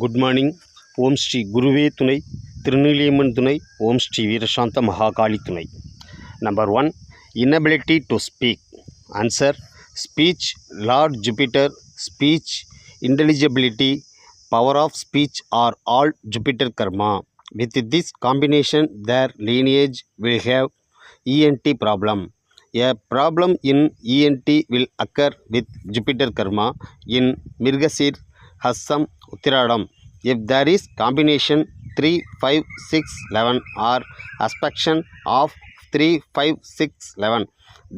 Good morning. ஓம் ஸ்ரீ குருவே துணை, திருநீலியம்மன் துணை, ஓம் ஸ்ரீ வீரசாந்த மகாகாளி துணை. Number 1, inability to speak. Answer: speech, Lord Jupiter. Speech, intelligibility, power of speech are all Jupiter karma. With this combination, their lineage will have ENT problem. A problem in ENT will occur with Jupiter karma in Mirgasir, Hassam, Uttiradam. If there is combination 3, 5, 6, 11 or aspect of 3, 5, 6, 11,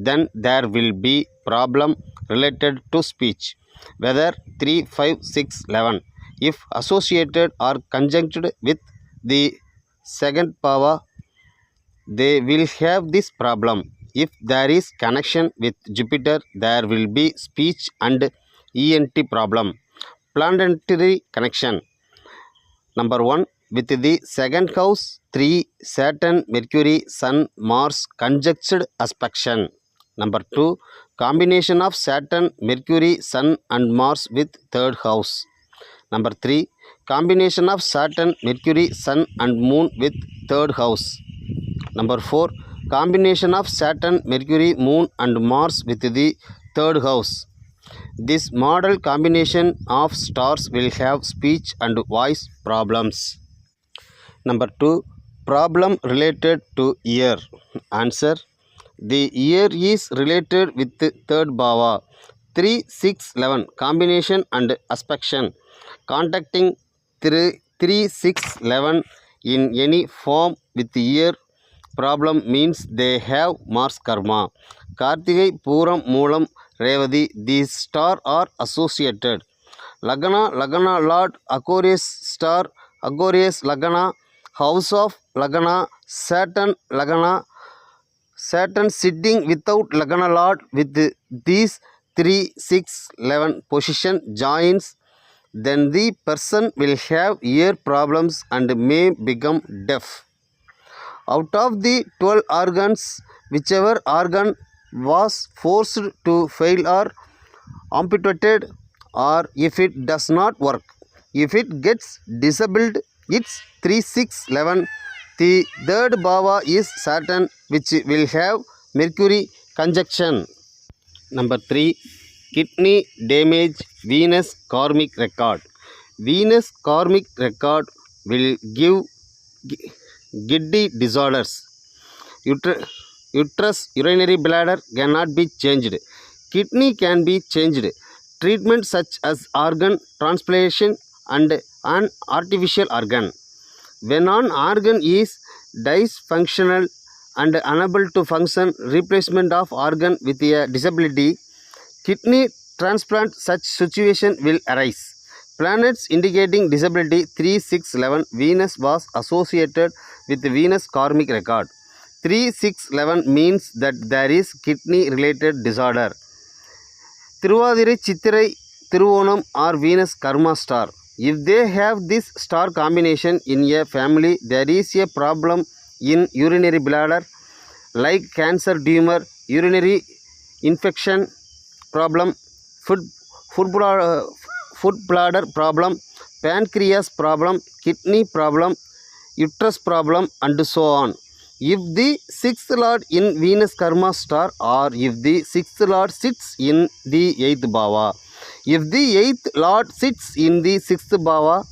then there will be problem related to speech. Whether 3, 5, 6, 11, if associated or conjunct with the second power, they will have this problem. If there is connection with Jupiter, there will be speech and ENT problem. Planetary connection. Number 1, with the second house 3, Saturn, Mercury, Sun, Mars conjunct aspect. Number 2, combination of Saturn, Mercury, Sun and Mars with third house. Number 3, combination of Saturn, Mercury, Sun and Moon with third house. Number 4, combination of Saturn, Mercury, Moon and Mars with the third house. This model combination of stars will have speech and voice problems. Number 2, problem related to ear. Answer: the ear is related with the third bhava. 3, 6, 11 combination and aspect. Contacting 3, 6, 11 in any form with ear problem means they have Mars karma. Kartigai, Puram, Moolam, Revadi, these stars are associated. Lagna Lord, Aquarius star, Aquarius Lagna, house of Lagna, Saturn Lagna, Saturn sitting without Lagna Lord with these 3, 6, 11 position joins, then the person will have ear problems and may become deaf. Out of the 12 organs, whichever organ was forced to fail or amputated, or if it does not work, if it gets disabled, it's 3, 6, 11. The third bhava is Saturn, which will have Mercury conjunction. Number 3, kidney damage, Venus karmic record. Venus karmic record will give kidney disorders. Uterus, urinary bladder cannot be changed. Kidney can be changed. Treatment such as organ transplantation and an artificial organ. When an organ is dysfunctional and unable to function, replacement of organ with a disability, kidney transplant, such situation will arise. Planets indicating disability 3, 6, 11. Venus was associated with Venus karmic record. 3, 6, 11 means that there is kidney related disorder. Tiruvadirai, Chittirai, Tiruvanam are Venus karma star. If they have this star combination in a family, there is a problem in urinary bladder like cancer, tumor, urinary infection problem, food bladder problem, pancreas problem, kidney problem, uterus problem and so on. If the 6th lord in Venus karma star, or if the 6th lord sits in the 8th bhava, if the 8th lord sits in the 6th bhava,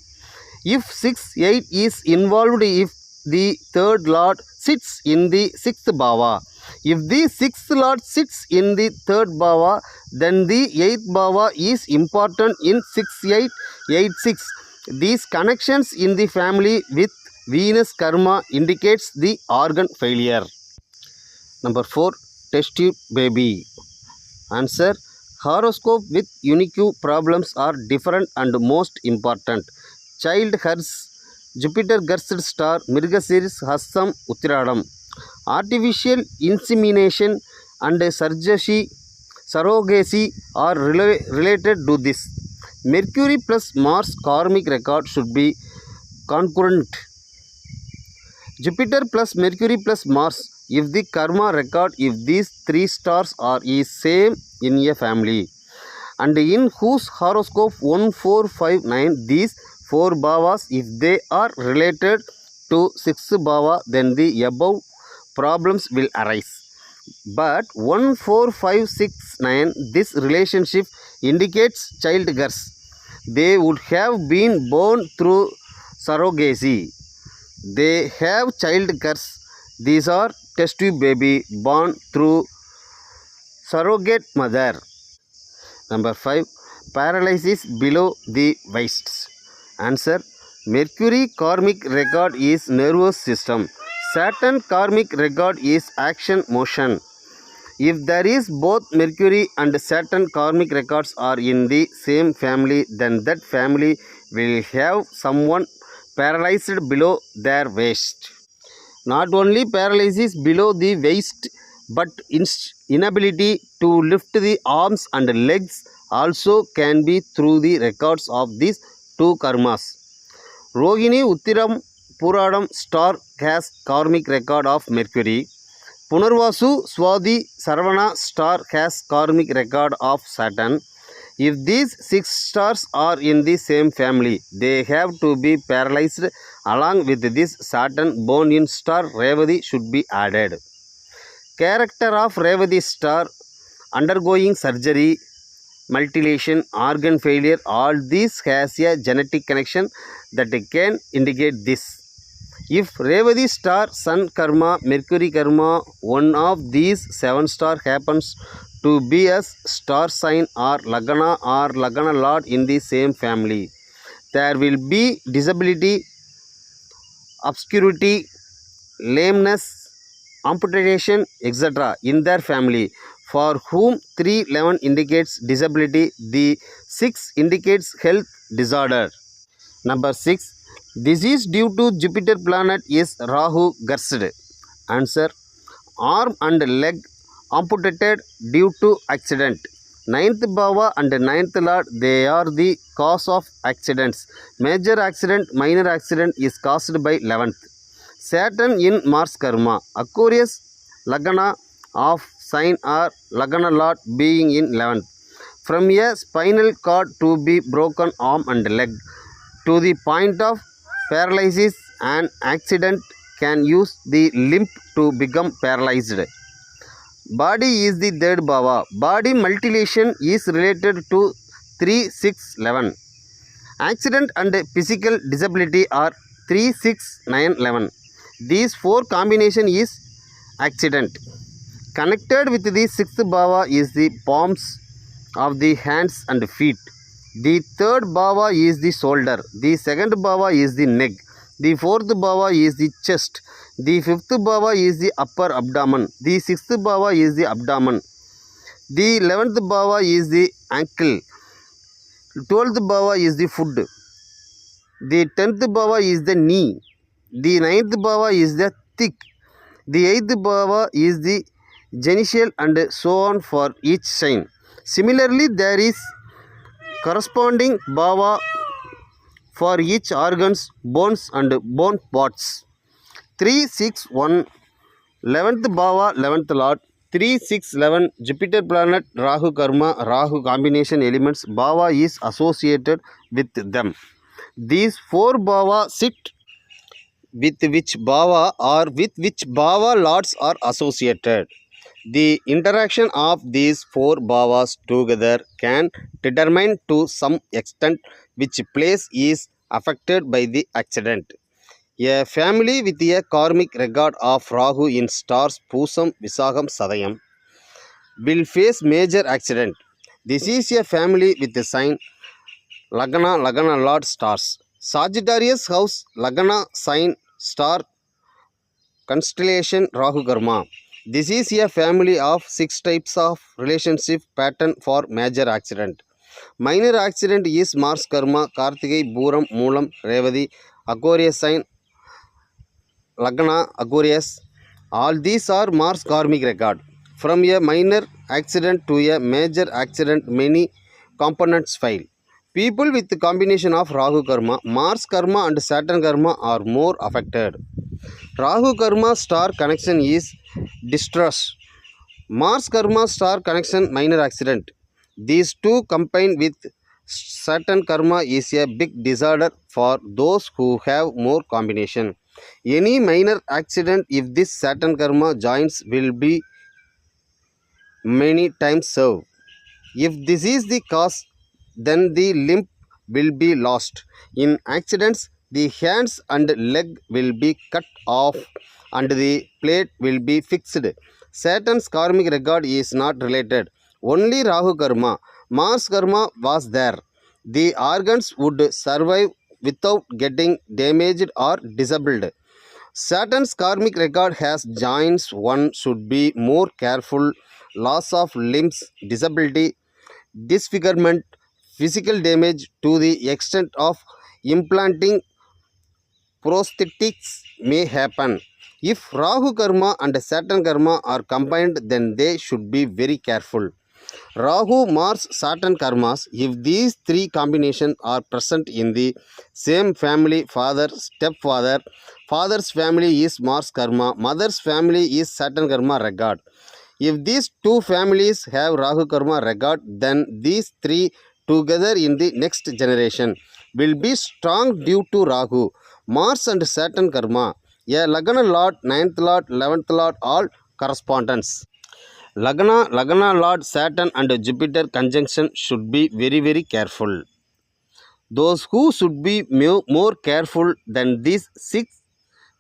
if 6, 8 is involved, if the 3rd lord sits in the 6th bhava, if the 6th lord sits in the 3rd bhava, then the 8th bhava is important in 6, 8, 8, 6. These connections in the family with Venus karma indicates the organ failure. Number 4, test tube baby. Answer: horoscope with unique problems are different and most important. Child hers, Jupiter cursed star, Mirgasiris, Hassam, Uttiradam. Artificial insemination and surrogacy are related to this. Mercury plus Mars karmic record should be concurrent. Jupiter plus Mercury plus Mars, if the karma record, if these 3 stars are same in a family, and in whose horoscope 1, 4, 5, 9 these 4 bhavas. If they are related to 6th bhava, then the above problems will arise. But 1, 4, 5, 6, 9, this relationship indicates child girls. They would have been born through surrogacy. They have child girls. These are test tube baby born through surrogate mother. Number 5. Paralysis below the waist. Answer. Mercury karmic record is nervous system. Saturn karmic record is action motion. If there is both Mercury and Saturn karmic records are in the same family, then that family will have someone paralyzed below their waist. Not only paralysis below the waist, but inability to lift the arms and legs also can be through the records of these two karmas. Rohini Uttiram Puradam star has karmic record of Mercury. Punarvasu Swadi Sarvana star has karmic record of Saturn. If these 6 stars are in the same family, they have to be paralyzed. Along with this Saturn born in star Revati should be added. Character of Revati star: undergoing surgery, mutilation, organ failure, all these has a genetic connection that can indicate this. If Revati star, Sun karma, Mercury karma, one of these 7 star happens to be a star sign or Lagna lord in the same family, there will be disability, obscurity, lameness, amputation, etc. in their family. For whom 311 indicates disability, the 6 indicates health disorder. Number 6. This is due to Jupiter planet is Rahu cursed. Answer. Arm and leg amputated due to accident. 9th bhava and 9th lord, they are the cause of accidents. Major accident, minor accident is caused by 11th. Saturn in Mars karma. Aquarius Lagna of sign or Lagna lord being in 11th. From a spinal cord to be broken arm and leg to the point of paralysis, an accident can use the limb to become paralyzed. Body is the 3rd bhava. Body mutilation is related to 3, 6, 11. Accident and physical disability are 3, 6, 9, 11. These 4 combination is accident. Connected with the 6th bhava is the palms of the hands and feet. The 3rd bhava is the shoulder. The 2nd bhava is the neck. The 4th bhava is the chest. The 5th bhava is the upper abdomen. The 6th bhava is the abdomen. The 11th bhava is the ankle. 12th bhava is the foot. The 10th bhava is the knee. The 9th bhava is the thick. The 8th bhava is the genital and so on for each sign. Similarly, there is corresponding bhava for each organs, bones and bone parts. 3, 6, 1, 11th bhava, 11th lord. 3, 6, 11 Jupiter planet, Rahu karma, Rahu combination elements, bhava is associated with them. These 4 bhava sit with which bhava or with which bhava lords are associated. The interaction of these 4 bhavas together can determine to some extent which place is affected by the accident. A family with a karmic record of Rahu in stars Pusam, Visakam, Sadayam will face major accident. This is a family with the sign Lagna lord stars. Sagittarius house Lagna sign star constellation Rahu karma. This is a family of 6 types of relationship pattern for major accident. Minor accident is Mars karma, Kartigai, Booram, Moolam, Revati, Aquarius sign, Lagna, Aquarius. All these are Mars karmic record. From a minor accident to a major accident, many components fail. People with the combination of Rahu karma, Mars karma and Saturn karma are more affected. Rahu karma star connection is distress. Mars karma star connection minor accident. These two combine with Saturn karma is a big disorder for those who have more combination. Any minor accident, if this Saturn karma joins, will be many times served. If this is the cause, then the limb will be lost. In accidents, the hands and leg will be cut off and the plate will be fixed. Saturn's karmic record is not related. Only Rahu karma. Mars karma was there. The organs would survive without getting damaged or disabled. Saturn's karmic record has joints. One should be more careful. Loss of limbs, disability, disfigurement, physical damage to the extent of implanting prosthetics may happen. If Rahu karma and Saturn karma are combined, then they should be very careful. Rahu, Mars, Saturn karmas, if these three combinations are present in the same family, father, stepfather, father's family is Mars karma, mother's family is Saturn karma record. If these two families have Rahu karma record, then these three together in the next generation will be strong due to Rahu, Mars and Saturn karma. A Lagna Lord, 9th Lord, 11th Lord, all correspondence. Lagna Lord Saturn and Jupiter conjunction should be very careful. Those who should be more careful than these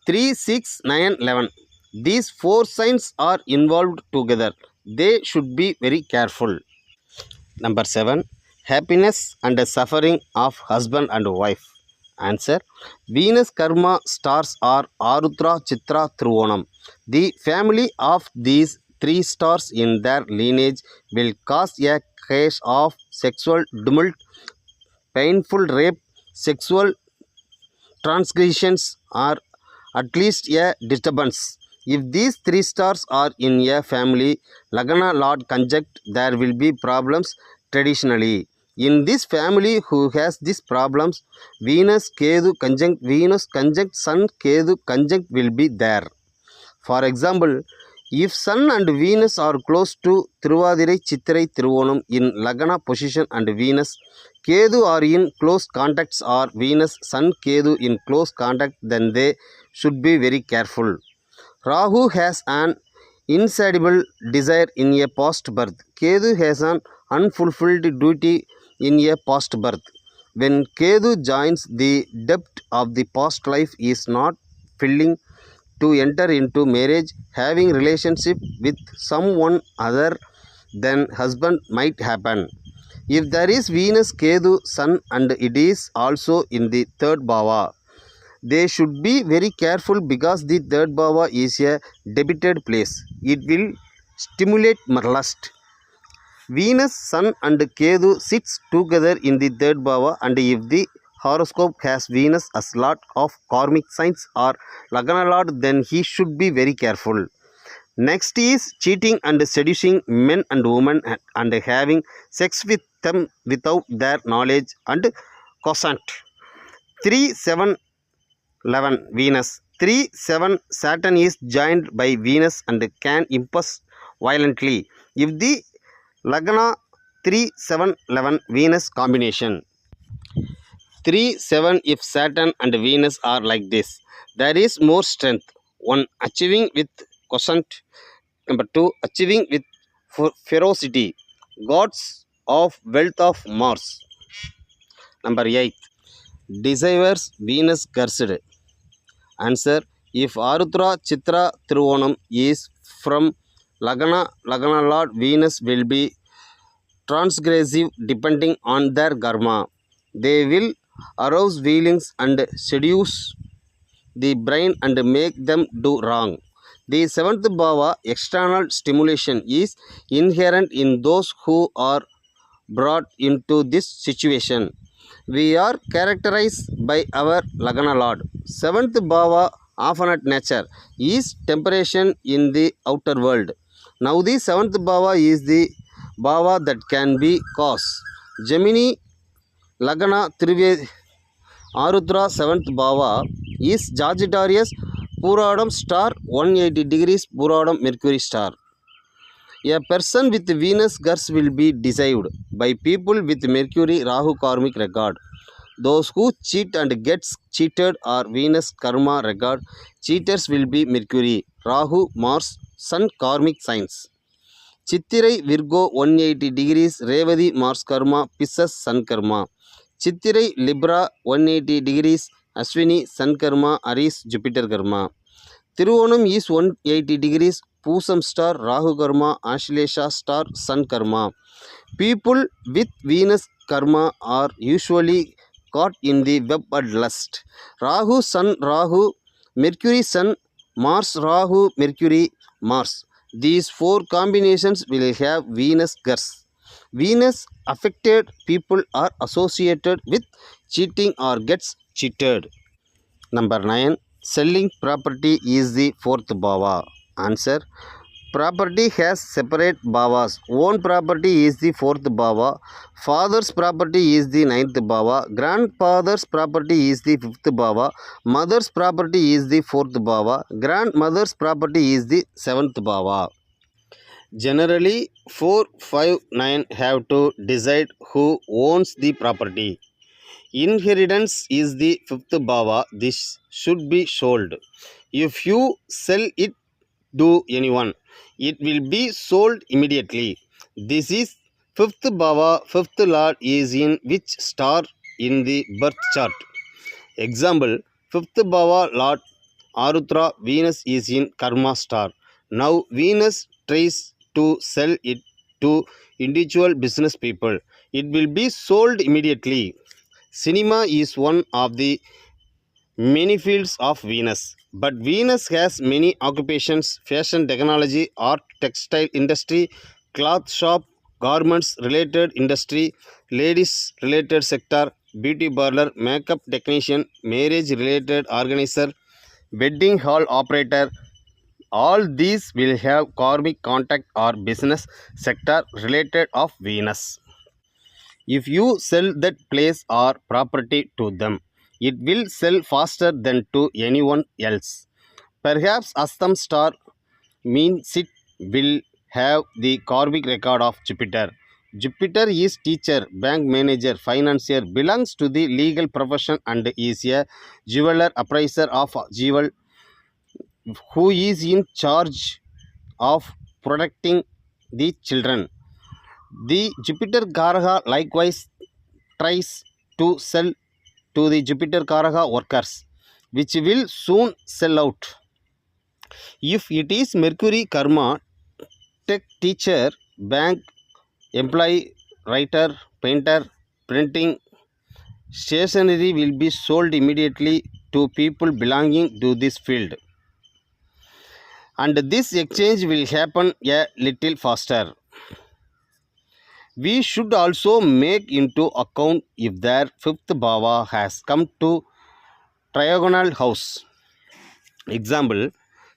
3, 6, 9, 11. These four signs are involved together. They should be very careful. Number 7. Happiness and suffering of husband and wife. Answer. Venus karma stars are Arudra, Chitra, Trivonam. The family of these three stars in their lineage will cause a case of sexual tumult, painful rape, sexual transgressions, or at least a disturbance. If these three stars are in a family, Lagna Lord conjunct, there will be problems traditionally. In this family who has these problems, Venus Ketu conjunct Sun Ketu conjunct will be there. For example, if Sun and Venus are close to Trivadirai, Chitrai, Trivonam in Lagna position and Venus, Ketu are in close contacts or Venus, Sun, Ketu in close contact, then they should be very careful. Rahu has an insatiable desire in a past birth. Ketu has an unfulfilled duty in a past birth. When Ketu joins, the depth of the past life is not filling to enter into marriage. Having relationship with someone other than husband might happen. If there is Venus, Ketu, Sun and it is also in the third bhava, they should be very careful because the third bhava is a debited place. It will stimulate lust. Venus, Sun and Ketu sits together in the third bhava, and if the horoscope has Venus as lord of karmic signs or Lagna Lord, then he should be very careful. Next is cheating and seducing men and women and having sex with them without their knowledge and consent. 3, 7, 11 Venus. 3, 7 Saturn is joined by Venus and can impulse violently. If the Lagna 3, 7, 11 Venus combination. 3, 7 if Saturn and Venus are like this, there is more strength. 1. Achieving with consent. Number 2. Achieving with ferocity. Gods of wealth of Mars. Number 8. Desires Venus cursed. Answer. If Arudra, Chitra, Trivonam is from Lagna Lord, Venus will be transgressive depending on their karma. They will arouse feelings and seduce the brain and make them do wrong. The 7th bhava, external stimulation, is inherent in those who are brought into this situation. We are characterized by our Lagna Lord. 7th bhava, often nature, is temperation in the outer world. Now the 7th bhava is the bhava that can be caused. Gemini, Lagna, Arudra 7th bhava is Sagittarius, Puradam star, 180 degrees Puradam Mercury star. A person with Venus curse will be deceived by people with Mercury Rahu karmic record. Those who cheat and gets cheated are Venus karma record. Cheaters will be Mercury, Rahu, Mars, Sun karmic signs. Chittirai Virgo 180 degrees, Revadi Mars karma, Pisces Sun karma. Chittirai Libra 180 degrees, Ashwini Sun karma, Aries Jupiter karma. Tiruvonam is 180 degrees, Pusam star, Rahu karma, Ashlesha star, Sun karma. People with Venus karma are usually caught in the web of lust. Rahu, Sun, Rahu, Mercury, Sun, Mars, Rahu, Mercury, Mars. These four combinations will have Venus curse. Venus affected people are associated with cheating or gets cheated. Number 9. Selling property is the fourth bhava. Answer. Property has separate bhavas. Own property is the fourth bhava. Father's property is the ninth bhava. Grandfather's property is the fifth bhava. Mother's property is the fourth bhava. Grandmother's property is the seventh bhava. Generally, 4, 5, 9 have to decide who owns the property. Inheritance is the fifth bhava. This should be sold. If you sell it to anyone, it will be sold immediately. This is fifth bhava. Fifth lord is in which star in the birth chart? Example, fifth bhava lord Arutra, Venus is in karma star. Now Venus tries to sell it to individual business people. It will be sold immediately. Cinema is one of the many fields of Venus, but Venus has many occupations: fashion, technology, art, textile industry, cloth shop, garments related industry, ladies related sector, beauty parlor, makeup technician, marriage related organizer, wedding hall operator. All these will have karmic contact or business sector related of Venus. If you sell that place or property to them, it will sell faster than to anyone else. Perhaps Astam star means it will have the karmic record of Jupiter. Jupiter is teacher, bank manager, financier, belongs to the legal profession and is a jeweler, appraiser of jewel, who is in charge of protecting the children. The Jupiter Karaha likewise tries to sell to the Jupiter Karaha workers, which will soon sell out. If it is Mercury karma, tech teacher, bank employee, writer, painter, printing, stationery will be sold immediately to people belonging to this field. And this exchange will happen a little faster. We should also make into account if their fifth bhava has come to trigonal house. Example,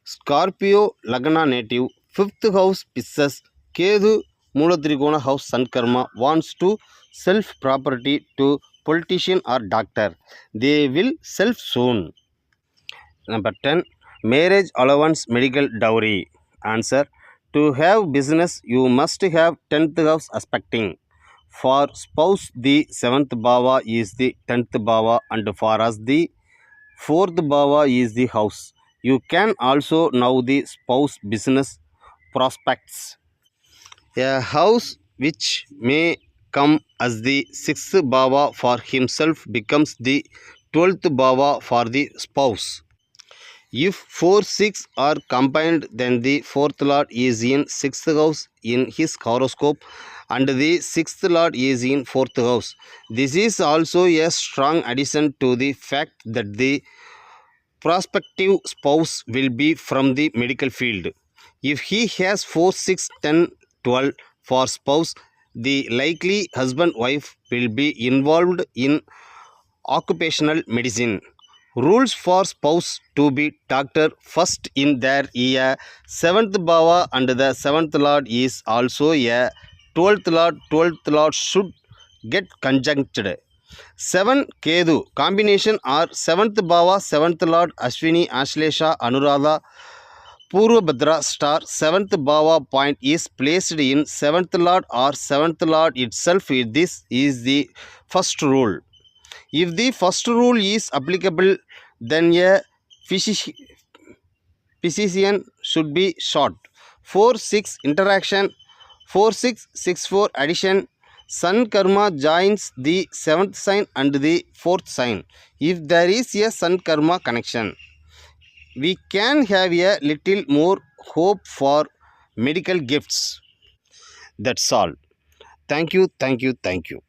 Scorpio Lagna native, fifth house Pisces, Kedu Mulatrigona house Sun Karma wants to sell property to politician or doctor. They will sell soon. Number 10. Marriage allowance medical dowry. Answer. To have business, you must have 10th house aspecting. For spouse, the 7th bhava is the 10th bhava, and for us, the 4th bhava is the house. You can also know the spouse business prospects. A house which may come as the 6th bhava for himself becomes the 12th bhava for the spouse. If 4, 6 are combined, then the 4th lord is in 6th house in his horoscope and the 6th lord is in 4th house. This is also a strong addition to the fact that the prospective spouse will be from the medical field. If he has 4, 6, 10, 12 for spouse, the likely husband-wife will be involved in occupational medicine. Rules for spouse to be doctor first in their year. 7th bhava and the 7th lord is also a 12th lord. 12th lord should get conjuncted. 7 Kedu combination are 7th bhava, 7th lord, Ashwini, Ashlesha, Anuradha, Purvabhadra star 7th Bhava point is placed in 7th Lord or 7th Lord itself. This is the first rule. If the first rule is applicable, then a physician should be short. 4-6 interaction, 4-6-6-4 addition. Sun karma joins the 7th sign and the 4th sign. If there is a sun karma connection, we can have a little more hope for medical gifts. That's all. Thank you, thank you, thank you.